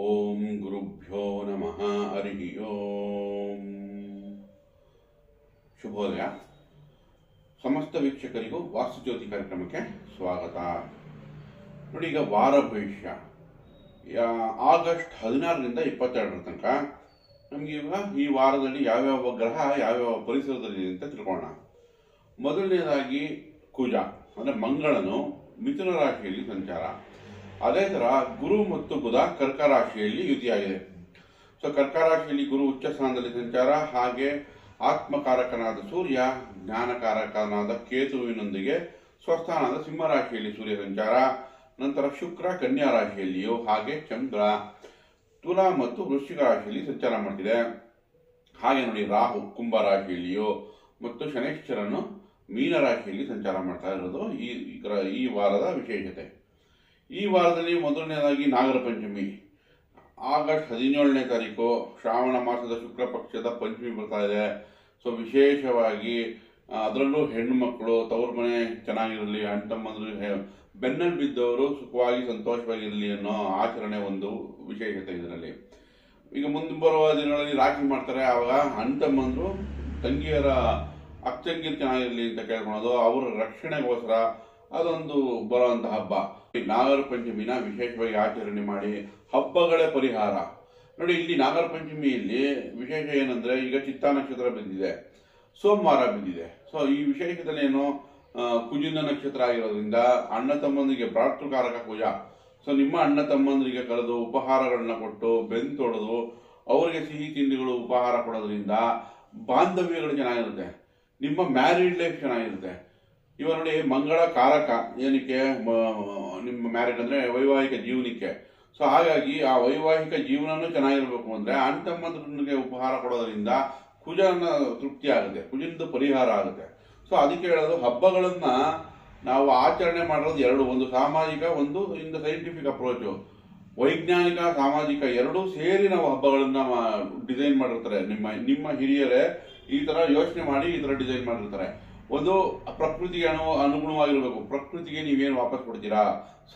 ಓಂ ಗುರುಭ್ಯೋ ನಮಃ ಹರಿ ಓಂ. ಶುಭೋದಯ. ಸಮಸ್ತ ವೀಕ್ಷಕರಿಗೂ ವಾಸ್ತುಜ್ಯೋತಿ ಕಾರ್ಯಕ್ರಮಕ್ಕೆ ಸ್ವಾಗತ. ನೋಡಿ, ಈಗ ವಾರ ಭವಿಷ್ಯ ಆಗಸ್ಟ್ 16ರಿಂದ 22 ತನಕ ನಮಗೆ ಈಗ ಈ ವಾರದಲ್ಲಿ ಯಾವ್ಯಾವ ಗ್ರಹ ಯಾವ್ಯಾವ ಪರಿಸರದಲ್ಲಿ ಅಂತ ತಿಳ್ಕೊಳ್ಳೋಣ. ಮೊದಲನೇದಾಗಿ ಕುಜ ಅಂದರೆ ಮಂಗಳನು ಮಿಥುನ ರಾಶಿಯಲ್ಲಿ ಸಂಚಾರ. ಅದೇ ಥರ ಗುರು ಮತ್ತು ಬುಧ ಕರ್ಕ ರಾಶಿಯಲ್ಲಿ ಯುತಿಯಾಗಿದೆ. ಸೊ ಕರ್ಕ ರಾಶಿಯಲ್ಲಿ ಗುರು ಉಚ್ಚ ಸ್ಥಾನದಲ್ಲಿ ಸಂಚಾರ, ಹಾಗೆ ಆತ್ಮಕಾರಕನಾದ ಸೂರ್ಯ ಜ್ಞಾನಕಾರಕನಾದ ಕೇತುವಿನೊಂದಿಗೆ ಸ್ವಸ್ಥಾನದ ಸಿಂಹ ರಾಶಿಯಲ್ಲಿ ಸೂರ್ಯ ಸಂಚಾರ. ನಂತರ ಶುಕ್ರ ಕನ್ಯಾ ರಾಶಿಯಲ್ಲಿಯೂ, ಹಾಗೆ ಚಂದ್ರ ತುಲಾ ಮತ್ತು ವೃಶ್ಚಿಕ ರಾಶಿಯಲ್ಲಿ ಸಂಚಾರ ಮಾಡ್ತಿದೆ. ಹಾಗೆ ನೋಡಿ, ರಾಹು ಕುಂಭ ರಾಶಿಯಲ್ಲಿಯೂ ಮತ್ತು ಶನೈಶ್ಚರನು ಮೀನ ರಾಶಿಯಲ್ಲಿ ಸಂಚಾರ ಮಾಡ್ತಾ ಇರೋದು ಈ ವಾರದ ವಿಶೇಷತೆ. ಈ ವಾರದಲ್ಲಿ ಮೊದಲನೇದಾಗಿ ನಾಗರ ಪಂಚಮಿ ಆಗಸ್ಟ್ 17ನೇ ತಾರೀಕು, ಶ್ರಾವಣ ಮಾಸದ ಶುಕ್ಲ ಪಕ್ಷದ ಪಂಚಮಿ ಬರ್ತಾ ಇದೆ. ಸೊ ವಿಶೇಷವಾಗಿ ಅದರಲ್ಲೂ ಹೆಣ್ಣು ಮಕ್ಕಳು ತವ್ರ ಮನೆ ಚೆನ್ನಾಗಿರಲಿ, ಅಣ್ಣ ಬೆನ್ನಲ್ಲಿ ಬಿದ್ದವರು ಸುಖವಾಗಿ ಸಂತೋಷವಾಗಿರಲಿ ಅನ್ನೋ ಆಚರಣೆ ಒಂದು ವಿಶೇಷತೆ ಇದರಲ್ಲಿ. ಈಗ ಮುಂದೆ ಬರುವ ದಿನಗಳಲ್ಲಿ ರಾಖಿ ಮಾಡ್ತಾರೆ, ಆವಾಗ ಅಣ್ಣ ತಮ್ಮಂದ್ರು ತಂಗಿಯರ ಅಕ್ಕಂಗಿರು ಚೆನ್ನಾಗಿರಲಿ ಅಂತ ಕೇಳ್ಕೊಳೋದು, ಅವರ ರಕ್ಷಣೆಗೋಸ್ಕರ ಅದೊಂದು ಬರುವಂತಹ ಹಬ್ಬ. ನಾಗರ ಪಂಚಮಿನ ವಿಶೇಷವಾಗಿ ಆಚರಣೆ ಮಾಡಿ ಹಬ್ಬಗಳೇ ಪರಿಹಾರ. ನೋಡಿ, ಇಲ್ಲಿ ನಾಗರ ಪಂಚಮಿಯಲ್ಲಿ ವಿಶೇಷ ಏನಂದ್ರೆ, ಈಗ ಚಿತ್ತಾ ನಕ್ಷತ್ರ ಬಿದ್ದಿದೆ, ಸೋಮವಾರ ಬಿದ್ದಿದೆ. ಸೊ ಈ ವಿಶೇಷದಲ್ಲಿ ಏನು, ಕುಜಿನ ನಕ್ಷತ್ರ ಆಗಿರೋದ್ರಿಂದ ಅಣ್ಣ ತಮ್ಮಂದಿಗೆ ಭ್ರಾತೃಕಾರಕ ಕುಜ. ಸೊ ನಿಮ್ಮ ಅಣ್ಣ ತಮ್ಮಂದರಿಗೆ ಕರೆದು ಉಪಹಾರಗಳನ್ನ ಕೊಟ್ಟು ಬೆಂತೊಡೆದು ಅವರಿಗೆ ಸಿಹಿ ತಿಂಡಿಗಳು ಉಪಹಾರ ಕೊಡೋದ್ರಿಂದ ಬಾಂಧವ್ಯಗಳು ಚೆನ್ನಾಗಿರುತ್ತೆ, ನಿಮ್ಮ ಮ್ಯಾರಿಡ್ ಲೈಫ್ ಚೆನ್ನಾಗಿರುತ್ತೆ. ಇವ ನೋಡಿ, ಮಂಗಳ ಕಾರಕ ಏನಕ್ಕೆ, ನಿಮ್ಮ ಮ್ಯಾರಿಡ್ ಅಂದರೆ ವೈವಾಹಿಕ ಜೀವನಕ್ಕೆ. ಸೊ ಹಾಗಾಗಿ ಆ ವೈವಾಹಿಕ ಜೀವನನೂ ಚೆನ್ನಾಗಿರ್ಬೇಕು ಅಂದರೆ ಅಣ್ಣ ತಮ್ಮಂದ್ರಿಗೆ ಉಪಹಾರ ಕೊಡೋದ್ರಿಂದ ಕುಜನ ತೃಪ್ತಿ ಆಗುತ್ತೆ, ಕುಜನದ ಪರಿಹಾರ ಆಗುತ್ತೆ. ಸೊ ಅದಕ್ಕೆ ಹೇಳೋದು, ಹಬ್ಬಗಳನ್ನ ನಾವು ಆಚರಣೆ ಮಾಡೋದು ಎರಡು, ಒಂದು ಸಾಮಾಜಿಕ, ಒಂದು ಇಂದ ಸೈಂಟಿಫಿಕ್ ಅಪ್ರೋಚು. ವೈಜ್ಞಾನಿಕ ಸಾಮಾಜಿಕ ಎರಡೂ ಸೇರಿ ನಾವು ಹಬ್ಬಗಳನ್ನ ಡಿಸೈನ್ ಮಾಡಿರ್ತಾರೆ. ನಿಮ್ಮ ಹಿರಿಯರೇ ಈ ಥರ ಯೋಚನೆ ಮಾಡಿ ಈ ಥರ ಡಿಸೈನ್ ಮಾಡಿರ್ತಾರೆ. ಒಂದು ಪ್ರಕೃತಿಗೆ ಅನುಗುಣವಾಗಿರ್ಬೇಕು. ಪ್ರಕೃತಿಗೆ ನೀವೇನು ವಾಪಸ್ ಕೊಡ್ತೀರಾ,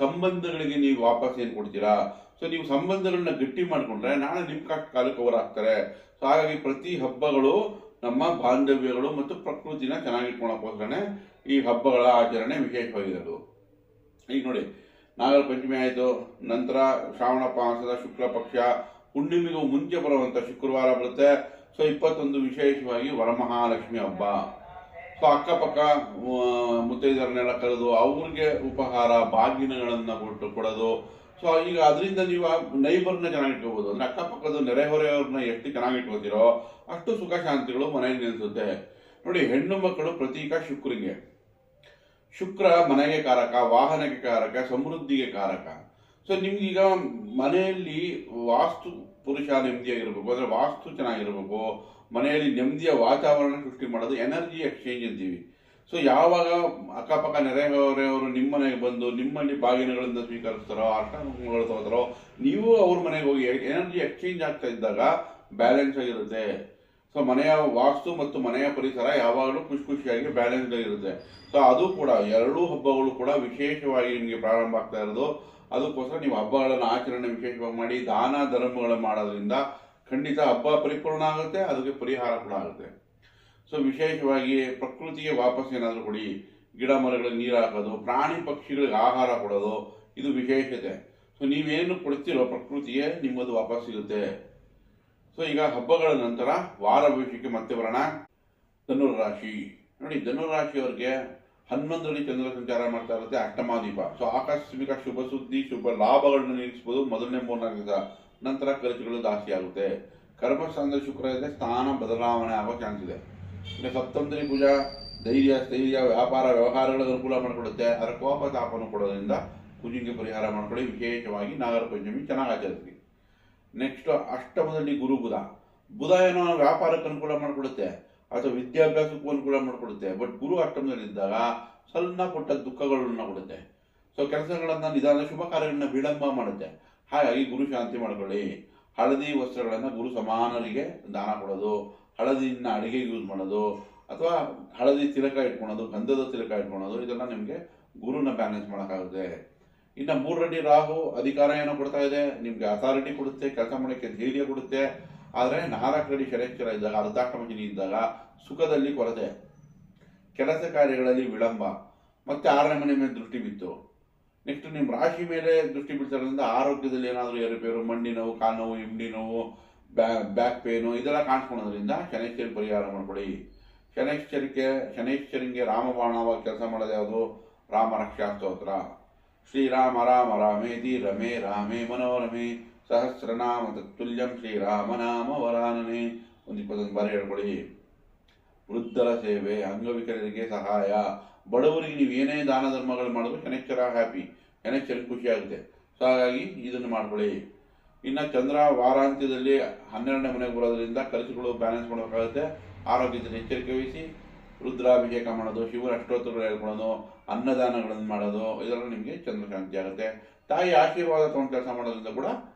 ಸಂಬಂಧಗಳಿಗೆ ನೀವು ವಾಪಸ್ ಏನು ಕೊಡ್ತೀರಾ. ಸೊ ನೀವು ಸಂಬಂಧಗಳನ್ನ ಗಟ್ಟಿ ಮಾಡಿಕೊಂಡ್ರೆ ನಾಳೆ ನಿಮ್ಮ ಕಾಲಕ್ಕೆ ಅವರು ಆಗ್ತಾರೆ. ಸೊ ಹಾಗಾಗಿ ಪ್ರತಿ ಹಬ್ಬಗಳು ನಮ್ಮ ಬಾಂಧವ್ಯಗಳು ಮತ್ತು ಪ್ರಕೃತಿನ ಚೆನ್ನಾಗಿಟ್ಕೊಳ್ಳೋಕ್ಕೋಸ್ಕರನೇ ಈ ಹಬ್ಬಗಳ ಆಚರಣೆ ವಿಶೇಷವಾಗಿರೋದು. ಈಗ ನೋಡಿ, ನಾಗರ ಪಂಚಮಿ ಆಯಿತು, ನಂತರ ಶ್ರಾವಣ ಮಾಸದ ಶುಕ್ಲ ಪಕ್ಷ ಹುಣ್ಣಿಮೆಗೂ ಮುಂಚೆ ಬರುವಂಥ ಶುಕ್ರವಾರ ಬರುತ್ತೆ. ಸೊ 21 ವಿಶೇಷವಾಗಿ ವರಮಹಾಲಕ್ಷ್ಮಿ ಹಬ್ಬ. ಸೊ ಅಕ್ಕಪಕ್ಕ ಮುತ್ತೈದರನ್ನೆಲ್ಲ ಕರೆದು ಅವ್ರಿಗೆ ಉಪಹಾರ ಬಾಗಿನಗಳನ್ನು ಕೊಡೋದು. ಸೊ ಈಗ ಅದರಿಂದ ನೀವು ನೈಬರ್ನ ಚೆನ್ನಾಗಿಟ್ಕೋಬೋದು. ಅಂದರೆ ಅಕ್ಕಪಕ್ಕದ ನೆರೆಹೊರೆಯವ್ರನ್ನ ಎಷ್ಟು ಚೆನ್ನಾಗಿಟ್ಕೋತೀರೋ ಅಷ್ಟು ಸುಖ ಶಾಂತಿಗಳು ಮನೆಯಲ್ಲಿ ನಿಲ್ಲಿಸುತ್ತೆ. ನೋಡಿ, ಹೆಣ್ಣು ಮಕ್ಕಳು ಪ್ರತೀಕ ಶುಕ್ರಿಗೆ. ಶುಕ್ರ ಮನೆಗೆ ಕಾರಕ, ವಾಹನಕ್ಕೆ ಕಾರಕ, ಸಮೃದ್ಧಿಗೆ ಕಾರಕ. ಸೊ ನಿಮ್ಗೀಗ ಮನೆಯಲ್ಲಿ ವಾಸ್ತು ಪುರುಷ ನೆಮ್ಮದಿಯಾಗಿರ್ಬೇಕು, ಅಂದರೆ ವಾಸ್ತು ಚೆನ್ನಾಗಿರ್ಬೇಕು, ಮನೆಯಲ್ಲಿ ನೆಮ್ಮದಿಯ ವಾತಾವರಣ ಸೃಷ್ಟಿ ಮಾಡೋದು ಎನರ್ಜಿ ಎಕ್ಸ್ಚೇಂಜ್ ಅಂತೀವಿ. ಸೊ ಯಾವಾಗ ಅಕ್ಕಪಕ್ಕ ನೆರೆಹೊರೆಯವರು ನಿಮ್ಮ ಮನೆಗೆ ಬಂದು ನಿಮ್ಮಲ್ಲಿ ಬಾಗಿನಗಳಿಂದ ಸ್ವೀಕರಿಸ್ತಾರೋ, ಅರ್ಥಗಳು ತಗೋತಾರೋ, ನೀವು ಅವ್ರ ಮನೆಗೆ ಹೋಗಿ ಎನರ್ಜಿ ಎಕ್ಸ್ಚೇಂಜ್ ಆಗ್ತಾ ಇದ್ದಾಗ ಬ್ಯಾಲೆನ್ಸ್ ಆಗಿರುತ್ತೆ. ಸೊ ಮನೆಯ ವಾಸ್ತು ಮತ್ತು ಮನೆಯ ಪರಿಸರ ಯಾವಾಗಲೂ ಖುಷಿಯಾಗಿ ಬ್ಯಾಲೆನ್ಸ್ ಆಗಿರುತ್ತೆ. ಸೊ ಅದು ಕೂಡ ಎರಡೂ ಹಬ್ಬಗಳು ಕೂಡ ವಿಶೇಷವಾಗಿ ನಿಮಗೆ ಪ್ರಾರಂಭ ಆಗ್ತಾ ಇರೋದು. ಅದಕ್ಕೋಸ್ಕರ ನೀವು ಹಬ್ಬಗಳನ್ನು ಆಚರಣೆ ವಿಶೇಷವಾಗಿ ಮಾಡಿ ದಾನ ಧರ್ಮಗಳನ್ನು ಮಾಡೋದ್ರಿಂದ ಖಂಡಿತ ಹಬ್ಬ ಪರಿಪೂರ್ಣ ಆಗುತ್ತೆ, ಅದಕ್ಕೆ ಪರಿಹಾರ ಕೂಡ ಆಗುತ್ತೆ. ಸೊ ವಿಶೇಷವಾಗಿ ಪ್ರಕೃತಿಗೆ ವಾಪಸ್ ಏನಾದರೂ ಕೊಡಿ, ಗಿಡ ಮರಗಳಿಗೆ ನೀರು ಹಾಕೋದು, ಪ್ರಾಣಿ ಪಕ್ಷಿಗಳಿಗೆ ಆಹಾರ ಕೊಡೋದು, ಇದು ವಿಶೇಷತೆ. ಸೊ ನೀವೇನು ಕೊಡ್ತೀರೋ ಪ್ರಕೃತಿಗೆ ನಿಮ್ಮದು ವಾಪಸ್ ಸಿಗುತ್ತೆ. ಸೊ ಈಗ ಹಬ್ಬಗಳ ನಂತರ ವಾರ ಭವಿಷ್ಯಕ್ಕೆ ಮತ್ತೆ ಬರೋಣ. ಧನುರ್ರಾಶಿ. ನೋಡಿ, ಧನುರ್ರಾಶಿಯವ್ರಿಗೆ 11ರಲ್ಲಿ ಚಂದ್ರ ಸಂಚಾರ ಮಾಡ್ತಾ ಇರುತ್ತೆ, ಅಷ್ಟಮಾದೀಪ. ಸೊ ಆಕಸ್ಮಿಕ ಶುಭ ಸುದ್ದಿ, ಶುಭ ಲಾಭಗಳನ್ನ ನಿಲ್ಲಿಸಬಹುದು ಮೊದಲನೇ 3-4 ದಿವಸ. ನಂತರ ಖರ್ಚುಗಳು ಜಾಸ್ತಿ ಆಗುತ್ತೆ. ಕರ್ಮಸ್ಥಾನದಲ್ಲಿ ಶುಕ್ರ ಇದೆ, ಸ್ಥಾನ ಬದಲಾವಣೆ ಆಗೋ ಚಾನ್ಸ್ ಇದೆ. ಸಪ್ತಮದಲ್ಲಿ ಕುಜ ಧೈರ್ಯ, ಸ್ಥೈರ್ಯ, ವ್ಯಾಪಾರ ವ್ಯವಹಾರಗಳಿಗೆ ಅನುಕೂಲ ಮಾಡಿಕೊಡುತ್ತೆ. ಅದರ ಕೋಪ ತಾಪನ ಕೊಡೋದ್ರಿಂದ ಕುಜಿಗೆ ಪರಿಹಾರ ಮಾಡ್ಕೊಳ್ಳಿ. ವಿಶೇಷವಾಗಿ ನಾಗರ ಪಂಚಮಿ ಚೆನ್ನಾಗಿ ಆಚರಿಸಿ. ನೆಕ್ಸ್ಟ್ ಅಷ್ಟಮದಲ್ಲಿ ಗುರು ಬುಧ ಏನೋ ವ್ಯಾಪಾರಕ್ಕೆ ಅನುಕೂಲ ಮಾಡಿಕೊಡುತ್ತೆ ಅಥವಾ ವಿದ್ಯಾಭ್ಯಾಸಕ್ಕೂ ಅನುಕೂಲ ಮಾಡಿಕೊಡುತ್ತೆ. ಬಟ್ ಗುರು ಅಷ್ಟಮದಲ್ಲಿದ್ದಾಗ ಸಣ್ಣ ಪುಟ್ಟ ದುಃಖಗಳನ್ನ ಕೊಡುತ್ತೆ. ಸೊ ಕೆಲಸಗಳನ್ನ ನಿಧಾನ, ಶುಭ ಕಾರ್ಯಗಳನ್ನ ವಿಳಂಬ ಮಾಡುತ್ತೆ. ಹಾಗಾಗಿ ಗುರು ಶಾಂತಿ ಮಾಡ್ಕೊಳ್ಳಿ. ಹಳದಿ ವಸ್ತ್ರಗಳನ್ನು ಗುರು ಸಮಾನರಿಗೆ ದಾನ ಕೊಡೋದು, ಹಳದಿನ ಅಡಿಗೆಗೆ ಯೂಸ್ ಮಾಡೋದು, ಅಥವಾ ಹಳದಿ ತಿಲಕ ಇಟ್ಕೊಳೋದು, ಗಂಧದ ತಿಲಕ ಇಟ್ಕೊಳೋದು, ಇದೆಲ್ಲ ನಿಮಗೆ ಗುರುನ ಬ್ಯಾಲೆನ್ಸ್ ಮಾಡೋಕ್ಕಾಗುತ್ತೆ. ಇನ್ನು 3ರಲ್ಲಿ ರಾಹು ಅಧಿಕಾರ ಏನೋ ಕೊಡ್ತಾ ಇದೆ, ನಿಮ್ಗೆ ಅಥಾರಿಟಿ ಕೊಡುತ್ತೆ, ಕೆಲಸ ಮಾಡೋಕ್ಕೆ ಧೈರ್ಯ ಕೊಡುತ್ತೆ. ಆದರೆ 4ರಲ್ಲಿ ಶನೈಶ್ಚರ ಇದ್ದಾಗ, ಅರ್ಧಾಷ್ಟಮಶನಿ ಇದ್ದಾಗ ಸುಖದಲ್ಲಿ ಕೊರತೆ, ಕೆಲಸ ಕಾರ್ಯಗಳಲ್ಲಿ ವಿಳಂಬ, ಮತ್ತೆ 6ನೇ ಮನೆ ಮೇಲೆ ದೃಷ್ಟಿ ಬಿತ್ತು. ನೆಕ್ಸ್ಟ್ ನಿಮ್ಮ ರಾಶಿ ಮೇಲೆ ದೃಷ್ಟಿ ಬೀಳ್ತಾರೋದ್ರಿಂದ ಆರೋಗ್ಯದಲ್ಲಿ ಏನಾದರೂ ಏರುಪೇರು, ಮಂಡಿ ನೋವು, ಕಾಲು ನೋವು, ಹಿಂಡಿ ನೋವು, ಬ್ಯಾಕ್ ಪೇನು ಇದೆಲ್ಲ ಕಾಣಿಸ್ಕೊಳ್ಳೋದ್ರಿಂದ ಶನೈಶ್ಚರಿ ಪರಿಹಾರ ಮಾಡ್ಕೊಳ್ಳಿ. ಶನೈಶ್ಚರಿಗೆ ರಾಮಬಾಣವಾಗಿ ಕೆಲಸ ಮಾಡೋದು ಯಾವುದು? ರಾಮ ರಕ್ಷಾ ಸ್ತೋತ್ರ. ಶ್ರೀರಾಮ ರಾಮ ರಾಮೇತಿ ರಮೇ ರಾಮೇ ಮನೋರಮೆ ಸಹಸ್ರನಾಮ ತತ್ತುಲ್ಯಂ ಶ್ರೀರಾಮನಾಮ ವರಾನನೆ. ಒಂದು 21 ಬಾರಿ ಹೇಳ್ಕೊಳ್ಳಿ. ವೃದ್ಧರ ಸೇವೆ, ಅಂಗವಿಕಲರಿಗೆ ಸಹಾಯ, ಬಡವರಿಗೆ ನೀವು ಏನೇ ದಾನ ಧರ್ಮಗಳು ಮಾಡಿದ್ರು ಶನೈಶ್ಚರ ಹ್ಯಾಪಿ, ಶನೈಶ್ಚರಿಗೆ ಖುಷಿ ಆಗುತ್ತೆ. ಸೊ ಹಾಗಾಗಿ ಇದನ್ನು ಮಾಡ್ಕೊಳ್ಳಿ. ಇನ್ನು ಚಂದ್ರ ವಾರಾಂತ್ಯದಲ್ಲಿ 12ನೇ ಮನೆಗೆ ಬರೋದ್ರಿಂದ ಖರ್ಚುಗಳು ಬ್ಯಾಲೆನ್ಸ್ ಮಾಡಬೇಕಾಗುತ್ತೆ. ಆರೋಗ್ಯದಲ್ಲಿ ಎಚ್ಚರಿಕೆ ವಹಿಸಿ. ರುದ್ರಾಭಿಷೇಕ ಮಾಡೋದು, ಶಿವನ ಅಷ್ಟೋತ್ತರಗಳು ಹೇಳ್ಕೊಳ್ಳೋದು, ಅನ್ನದಾನಗಳನ್ನು ಮಾಡೋದು, ಇದೆಲ್ಲ ನಿಮಗೆ ಚಂದ್ರಶಾಂತಿ ಆಗುತ್ತೆ. ತಾಯಿ ಆಶೀರ್ವಾದ ತಗೊಂಡು ಕೆಲಸ ಮಾಡೋದ್ರಿಂದ ಕೂಡ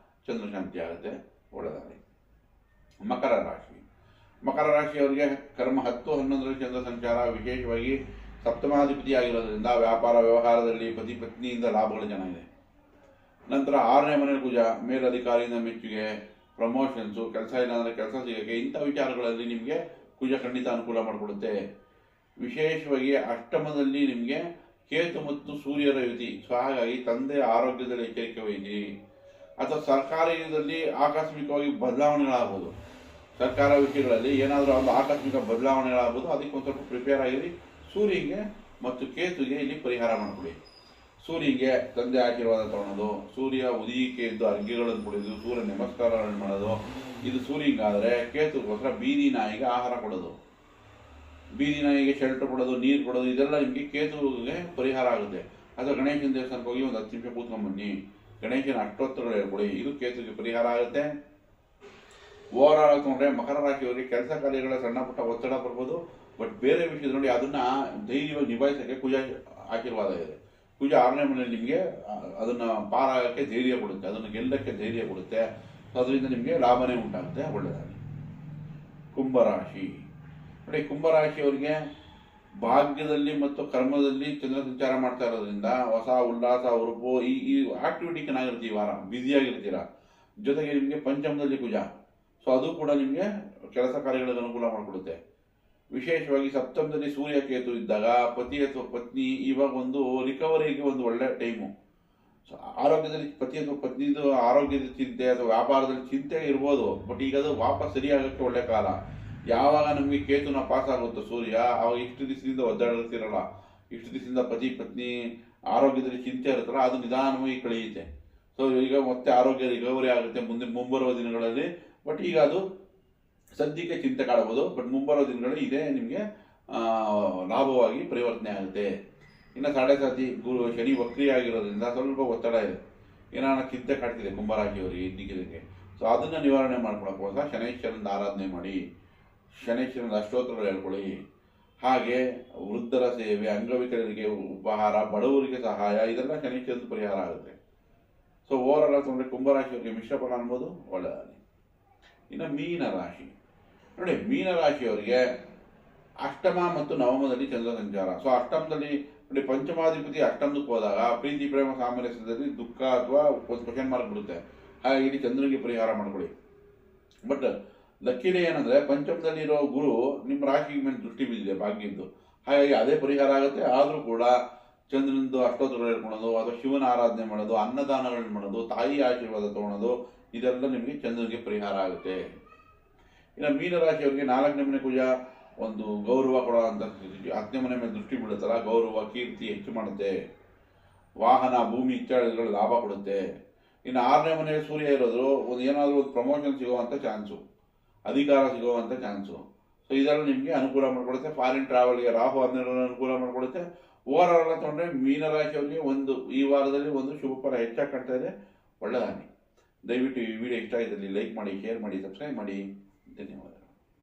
ಚಂದ್ರಶಾಂತಿ ಆಗುತ್ತೆ. ಒಳ್ಳೆಯದಾಗಲಿ. ಮಕರ ರಾಶಿಯವರಿಗೆ ಕರ್ಮ 10, 11ರಲ್ಲಿ ಚಂದ್ರ ಸಂಚಾರ, ವಿಶೇಷವಾಗಿ ಸಪ್ತಮಾಧಿಪತಿ ಆಗಿರೋದ್ರಿಂದ ವ್ಯಾಪಾರ ವ್ಯವಹಾರದಲ್ಲಿ ಪತಿ ಪತ್ನಿಯಿಂದ ಲಾಭಗಳು ಚೆನ್ನಾಗಿದೆ. ನಂತರ 6ನೇ ಮನೆ ಕುಜ, ಮೇಲಧಿಕಾರಿಯಿಂದ ಮೆಚ್ಚುಗೆ, ಪ್ರಮೋಷನ್ಸು, ಕೆಲಸ ಇಲ್ಲಾಂದರೆ ಕೆಲಸ ಸಿಗೋಕ್ಕೆ, ಇಂಥ ವಿಚಾರಗಳಲ್ಲಿ ನಿಮಗೆ ಕುಜ ಖಂಡಿತ ಅನುಕೂಲ ಮಾಡಿಕೊಡುತ್ತೆ. ವಿಶೇಷವಾಗಿ ಅಷ್ಟಮದಲ್ಲಿ ನಿಮಗೆ ಕೇತು ಮತ್ತು ಸೂರ್ಯರ ಯುತಿ. ಸೊ ಹಾಗಾಗಿ ತಂದೆ ಆರೋಗ್ಯದಲ್ಲಿ ಎಚ್ಚರಿಕೆ ವಹಿಸಿ. ಅಥವಾ ಸರ್ಕಾರದಲ್ಲಿ ಆಕಸ್ಮಿಕವಾಗಿ ಬದಲಾವಣೆಗಳಾಗ್ಬೋದು, ಸರ್ಕಾರ ವಿಷಯಗಳಲ್ಲಿ ಏನಾದರೂ ಒಂದು ಆಕಸ್ಮಿಕ ಬದಲಾವಣೆಗಳಾಗ್ಬೋದು. ಅದಕ್ಕೆ ಒಂದು ಸ್ವಲ್ಪ ಪ್ರಿಪೇರ್ ಆಗಿರಿ. ಸೂರ್ಯಗೆ ಮತ್ತು ಕೇತುಗೆ ಇಲ್ಲಿ ಪರಿಹಾರ ಮಾಡಿಕೊಡಿ. ಸೂರ್ಯಗೆ ತಂದೆ ಆಶೀರ್ವಾದ ತಗೊಳ್ಳೋದು, ಸೂರ್ಯ ಉದಯಿಕೆ ಇದ್ದು ಅರ್ಘ್ಯಗಳನ್ನು ಕೊಡೋದು, ಸೂರ್ಯ ನಮಸ್ಕಾರಗಳನ್ನು ಮಾಡೋದು. ಇದು ಸೂರ್ಯಂಗಾದರೆ ಕೇತುಗೋಸ್ಕರ ಬೀದಿ ನಾಯಿಗೆ ಆಹಾರ ಕೊಡೋದು, ಬೀದಿ ನಾಯಿಗೆ ಶೆಲ್ಟರ್ ಕೊಡೋದು, ನೀರು ಕೊಡೋದು, ಇದೆಲ್ಲ ನಿಮಗೆ ಕೇತುವಿಗೆ ಪರಿಹಾರ ಆಗುತ್ತೆ. ಅಥವಾ ಗಣೇಶನ ದೇವಸ್ಥಾನಕ್ಕೆ ಹೋಗಿ ಒಂದು 10 ನಿಮಿಷ ಕೂತ್ಕೊಂಡ್ಬನ್ನಿ, ಗಣೇಶನ ಅಷ್ಟೋತ್ತರಗಳು ಹೇಳ್ಕೊಡಿ, ಇದು ಕೇತುವಿಗೆ ಪರಿಹಾರ ಆಗುತ್ತೆ. ಓವರಾಲ್ ಆಗಿ ತೊಗೊಂಡ್ರೆ ಮಕರ ರಾಶಿಯವರಿಗೆ ಕೆಲಸ ಕಾರ್ಯಗಳ ಸಣ್ಣ ಪುಟ್ಟ ಒತ್ತಡ ಬರ್ಬೋದು. ಬಟ್ ಬೇರೆ ವಿಷಯದ ನೋಡಿ ಅದನ್ನು ಧೈರ್ಯವಾಗಿ ನಿಭಾಯಿಸೋಕ್ಕೆ ಕುಜ ಆಶೀರ್ವಾದ ಇದೆ. ಕುಜ 6ನೇ ಮನೆಯಲ್ಲಿ ನಿಮಗೆ ಅದನ್ನು ಪಾರಾಗಕ್ಕೆ ಧೈರ್ಯ ಕೊಡುತ್ತೆ, ಅದನ್ನು ಗೆಲ್ಲಕ್ಕೆ ಧೈರ್ಯ ಕೊಡುತ್ತೆ. ಅದರಿಂದ ನಿಮಗೆ ಲಾಭನೇ ಉಂಟಾಗುತ್ತೆ. ಒಳ್ಳೆಯದಾಗಿ. ಕುಂಭರಾಶಿ ನೋಡಿ, ಕುಂಭರಾಶಿಯವರಿಗೆ ಭಾಗ್ಯದಲ್ಲಿ ಮತ್ತು ಕರ್ಮದಲ್ಲಿ ಚಂದ್ರ ಸಂಚಾರ ಮಾಡ್ತಾ ಇರೋದ್ರಿಂದ ಹೊಸ ಉಲ್ಲಾಸ, ಉರುಪು, ಈ ಆಕ್ಟಿವಿಟಿ ಚೆನ್ನಾಗಿರುತ್ತೆ. ಈ ವಾರ ಬ್ಯುಸಿಯಾಗಿರ್ತೀರ. ಜೊತೆಗೆ ನಿಮಗೆ ಪಂಚಮದಲ್ಲಿ ಕುಜ, ಸೊ ಅದು ಕೂಡ ನಿಮಗೆ ಕೆಲಸ ಕಾರ್ಯಗಳಿಗೆ ಅನುಕೂಲ ಮಾಡಿಕೊಡುತ್ತೆ. ವಿಶೇಷವಾಗಿ ಸಪ್ತಮದಲ್ಲಿ ಸೂರ್ಯ ಕೇತು ಇದ್ದಾಗ ಪತಿ ಅಥವಾ ಪತ್ನಿ ಇವಾಗ ಒಂದು ರಿಕವರಿಗೆ ಒಂದು ಒಳ್ಳೆ ಟೈಮು. ಸೊ ಆರೋಗ್ಯದಲ್ಲಿ ಪತಿ ಅಥವಾ ಪತ್ನಿದು ಆರೋಗ್ಯದ ಚಿಂತೆ ಅಥವಾ ವ್ಯಾಪಾರದಲ್ಲಿ ಚಿಂತೆ ಇರ್ಬೋದು. ಬಟ್ ಈಗ ಅದು ವಾಪಸ್ ಸರಿಯಾಗಕ್ಕೆ ಒಳ್ಳೆ ಕಾಲ. ಯಾವಾಗ ನಮಗೆ ಕೇತುನ ಪಾಸ್ ಆಗುತ್ತೋ ಸೂರ್ಯ, ಆವಾಗ ಇಷ್ಟು ದಿವಸದಿಂದ ಒದ್ದಾಡಿರ್ತಿರಲ್ಲ, ಇಷ್ಟು ದಿವಸದಿಂದ ಪತಿ ಪತ್ನಿ ಆರೋಗ್ಯದಲ್ಲಿ ಚಿಂತೆ ಇರುತ್ತಲ್ಲ, ಅದು ನಿಧಾನವಾಗಿ ಕಳೆಯುತ್ತೆ. ಸೊ ಈಗ ಮತ್ತೆ ಆರೋಗ್ಯ ರಿಕವರಿ ಆಗುತ್ತೆ ಮುಂಬರುವ ದಿನಗಳಲ್ಲಿ. ಬಟ್ ಈಗ ಅದು ಸದ್ಯಕ್ಕೆ ಚಿಂತೆ ಕಾಡಬಹುದು. ಬಟ್ ಮುಂಬರುವ ದಿನಗಳಲ್ಲಿ ಇದೇ ನಿಮಗೆ ಲಾಭವಾಗಿ ಪರಿವರ್ತನೆ ಆಗುತ್ತೆ. ಇನ್ನು 7.5 ಗುರು ಶನಿ ವಕ್ರಿ ಆಗಿರೋದ್ರಿಂದ ಸ್ವಲ್ಪ ಒತ್ತಡ ಇದೆ, ಏನಾರ ಚಿಂತೆ ಕಾಡ್ತಿದೆ ಕುಂಭರಾಶಿಯವರಿಗೆ ಇದ್ದಕ್ಕಿದ್ದಕ್ಕೆ. ಸೊ ಅದನ್ನು ನಿವಾರಣೆ ಮಾಡ್ಕೊಳ್ಳೋಕ್ಕೋಸ್ಕರ ಶನೈಶ್ವರನ ಆರಾಧನೆ ಮಾಡಿ, ಶನೈಶ್ವರನ ಅಷ್ಟೋತ್ತರಗಳು ಹೇಳ್ಕೊಳ್ಳಿ. ಹಾಗೆ ವೃದ್ಧರ ಸೇವೆ, ಅಂಗವಿಕಲರಿಗೆ ಉಪಹಾರ, ಬಡವರಿಗೆ ಸಹಾಯ, ಇದೆಲ್ಲ ಶನೈಶ್ವರದ ಪರಿಹಾರ ಆಗುತ್ತೆ. ಸೊ ಓವರಾಲ್ ತೊಗೊಂಡ್ರೆ ಕುಂಭರಾಶಿಯವರಿಗೆ ಮಿಶ್ರ ಫಲ ಅನ್ಬೋದು. ಒಳ್ಳೆಯದಾಗಲಿ. ಇನ್ನು ಮೀನರಾಶಿ ನೋಡಿ, ಮೀನರಾಶಿಯವರಿಗೆ ಅಷ್ಟಮ ಮತ್ತು ನವಮದಲ್ಲಿ ಚಂದ್ರ ಸಂಚಾರ. ಸೊ ಅಷ್ಟಮದಲ್ಲಿ ನೋಡಿ, ಪಂಚಮಾಧಿಪತಿ ಅಷ್ಟಮಕ್ಕೆ ಹೋದಾಗ ಪ್ರೀತಿ ಪ್ರೇಮ ಸಾಮರಸ್ಯದಲ್ಲಿ ದುಃಖ ಅಥವಾ ಒಂದು ಕ್ವಶನ್ ಮಾರ್ಕ್ ಬಿಡುತ್ತೆ. ಹಾಗೆ ಇಲ್ಲಿ ಚಂದ್ರನಿಗೆ ಪರಿಹಾರ ಮಾಡ್ಕೊಳ್ಳಿ. ಬಟ್ ಲಕ್ಕಿಡೆ ಏನಂದರೆ ಪಂಚಮದಲ್ಲಿರೋ ಗುರು ನಿಮ್ಮ ರಾಶಿ ಮೇಲೆ ದೃಷ್ಟಿ ಬಿದ್ದಿದೆ ಭಾಗ್ಯದ್ದು, ಹಾಗಾಗಿ ಅದೇ ಪರಿಹಾರ ಆಗುತ್ತೆ. ಆದರೂ ಕೂಡ ಚಂದ್ರನದು ಅಷ್ಟೋತ್ತರಗಳು ಹೇಳ್ಕೊಳೋದು, ಅಥವಾ ಶಿವನ ಆರಾಧನೆ ಮಾಡೋದು, ಅನ್ನದಾನಗಳನ್ನ ಮಾಡೋದು, ತಾಯಿ ಆಶೀರ್ವಾದ ತೊಗೊಳೋದು, ಇದೆಲ್ಲ ನಿಮಗೆ ಚಂದ್ರನಿಗೆ ಪರಿಹಾರ ಆಗುತ್ತೆ. ಇನ್ನು ಮೀನರಾಶಿಯವರಿಗೆ 4ನೇ ಮನೆ ಕುಜ ಒಂದು ಗೌರವ ಕೊಡೋ ಅಂತ, 10ನೇ ಮನೆ ಮೇಲೆ ದೃಷ್ಟಿ ಬೀಳುತ್ತಲ್ಲ, ಗೌರವ ಕೀರ್ತಿ ಹೆಚ್ಚು ಮಾಡುತ್ತೆ. ವಾಹನ ಭೂಮಿ ಇಚ್ಛಾದಿಗಳು ಲಾಭ ಕೊಡುತ್ತೆ. ಇನ್ನು 6ನೇ ಮನೆಯಲ್ಲಿ ಸೂರ್ಯ ಇರೋದು ಒಂದು ಏನಾದರೂ ಒಂದು ಪ್ರಮೋಷನ್ ಸಿಗುವಂಥ ಚಾನ್ಸು, ಅಧಿಕಾರ ಸಿಗುವಂಥ ಚಾನ್ಸು. ಸೊ ಇದೆಲ್ಲ ನಿಮಗೆ ಅನುಕೂಲ ಮಾಡಿಕೊಡುತ್ತೆ. ಫಾರಿನ್ ಟ್ರಾವೆಲ್ಗೆ ರಾಹು 12 ಅನುಕೂಲ ಮಾಡಿಕೊಡುತ್ತೆ. ಓವರಾಲ್ ತೊಗೊಂಡ್ರೆ ಮೀನರಾಶಿಯವರಿಗೆ ಈ ವಾರದಲ್ಲಿ ಒಂದು ಶುಭ ಫಲ ಹೆಚ್ಚಾಗಿ ಕಾಣ್ತಾ ಇದೆ. ಒಳ್ಳೆಯದಾಗಿ. ದಯವಿಟ್ಟು ಈ ವಿಡಿಯೋ ಇಷ್ಟ ಆಗಿದ್ದಲ್ಲಿ ಲೈಕ್ ಮಾಡಿ, ಶೇರ್ ಮಾಡಿ, ಸಬ್ಸ್ಕ್ರೈಬ್ ಮಾಡಿ. ಧನ್ಯವಾದ.